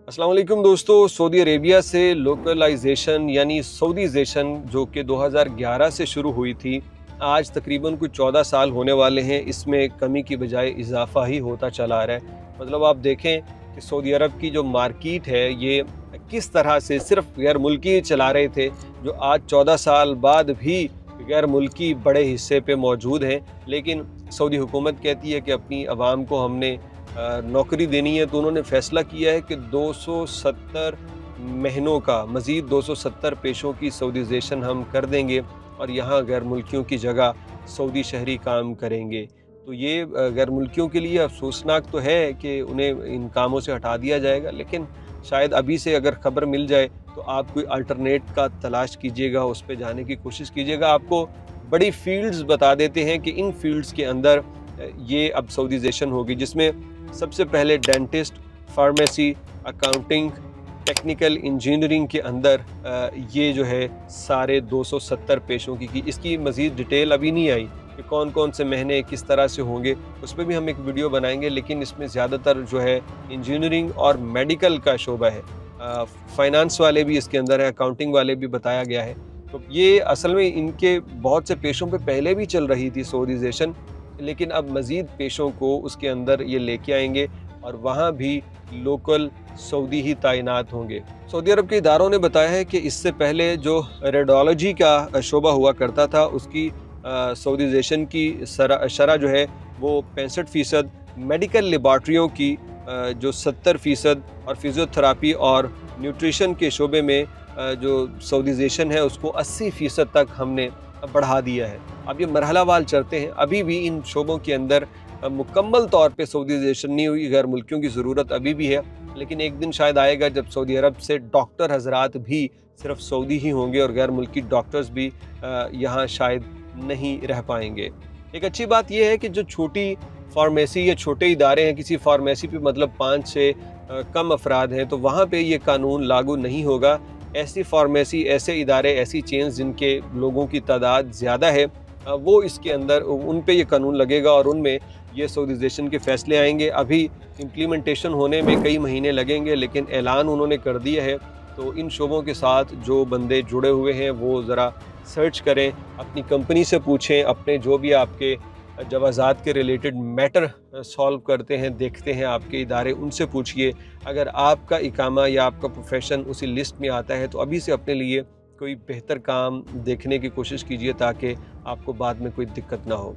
अस्सलाम वालेकुम दोस्तों। सऊदी अरेबिया से लोकलाइजेशन यानी सऊदीजेशन जो कि 2011 से शुरू हुई थी, आज तकरीबन कुछ 14 साल होने वाले हैं। इसमें कमी की बजाय इजाफा ही होता चला आ रहा है। मतलब आप देखें कि सऊदी अरब की जो मार्केट है ये किस तरह से सिर्फ गैर मुल्की चला रहे थे, जो आज 14 साल बाद भी गैर मुल्की बड़े हिस्से पे मौजूद हैं। लेकिन सऊदी हुकूमत कहती है कि अपनी आवाम को हमने नौकरी देनी है, तो उन्होंने फ़ैसला किया है कि 270 महीनों का मज़ीद 270 पेशों की सऊदीजेशन हम कर देंगे और यहाँ गैर मुल्कियों की जगह सऊदी शहरी काम करेंगे। तो ये गैर मुल्कियों के लिए अफसोसनाक तो है कि उन्हें इन कामों से हटा दिया जाएगा, लेकिन शायद अभी से अगर ख़बर मिल जाए तो आप कोई अल्टरनेट का तलाश कीजिएगा, उस पे जाने की कोशिश कीजिएगा। आपको बड़ी फ़ील्ड्स बता देते हैं कि इन फ़ील्ड्स के अंदर ये अब सऊदीजेशन होगी, जिसमें सबसे पहले dentist, pharmacy, accounting, technical engineering के अंदर ये जो है सारे 270 पेशों की इसकी मज़ीद डिटेल अभी नहीं आई कि कौन कौन से महीने किस तरह से होंगे, उस पर भी हम एक वीडियो बनाएंगे। लेकिन इसमें ज़्यादातर जो है इंजीनियरिंग और मेडिकल का शोबा है, फाइनेंस वाले भी इसके अंदर है, अकाउंटिंग वाले भी बताया गया है। तो ये असल में इनके बहुत से पेशों पे पहले भी चल रही थी सऊदीजेशन, लेकिन अब मज़ीद पेशों को उसके अंदर ये लेके आएंगे और वहाँ भी लोकल सऊदी ही तैनात होंगे। सऊदी अरब के इदारों ने बताया है कि इससे पहले जो रेडियोलॉजी का शोबा हुआ करता था, उसकी सऊदीजेशन की शरह जो है वो 65%, मेडिकल लेबॉर्ट्रियों की जो 70% और फिजियोथेरापी और न्यूट्रिशन के शोबे में जो सऊदीजेशन है उसको 80% तक हमने बढ़ा दिया है। अब ये मरहलावार चलते हैं, अभी भी इन शोबों के अंदर मुकम्मल तौर पे सऊदीजेशन नहीं हुई, गैर मुल्कियों की ज़रूरत अभी भी है। लेकिन एक दिन शायद आएगा जब सऊदी अरब से डॉक्टर हजरात भी सिर्फ सऊदी ही होंगे और गैर मुल्की डॉक्टर्स भी यहाँ शायद नहीं रह पाएंगे। एक अच्छी बात यह है कि जो छोटी फार्मेसी या छोटे इदारे हैं, किसी फार्मेसी पे मतलब 5 से कम अफराद हैं, तो वहाँ पे ये कानून लागू नहीं होगा। ऐसी फार्मेसी, ऐसे इदारे, ऐसी चेन्स जिनके लोगों की तादाद ज़्यादा है, वो इसके अंदर उन पे ये कानून लगेगा और उनमें ये सऊदीजेशन के फ़ैसले आएंगे। अभी इम्प्लीमेंटेशन होने में कई महीने लगेंगे, लेकिन ऐलान उन्होंने कर दिया है। तो इन शोबों के साथ जो बंदे जुड़े हुए हैं वो ज़रा सर्च करें, अपनी कंपनी से पूछें, अपने जो भी आपके जवाज़ात के रिलेटेड मैटर सॉल्व करते हैं, देखते हैं आपके इदारे, उनसे पूछिए। अगर आपका इकामा या आपका प्रोफेशन उसी लिस्ट में आता है तो अभी से अपने लिए कोई बेहतर काम देखने की कोशिश कीजिए ताकि आपको बाद में कोई दिक्कत ना हो।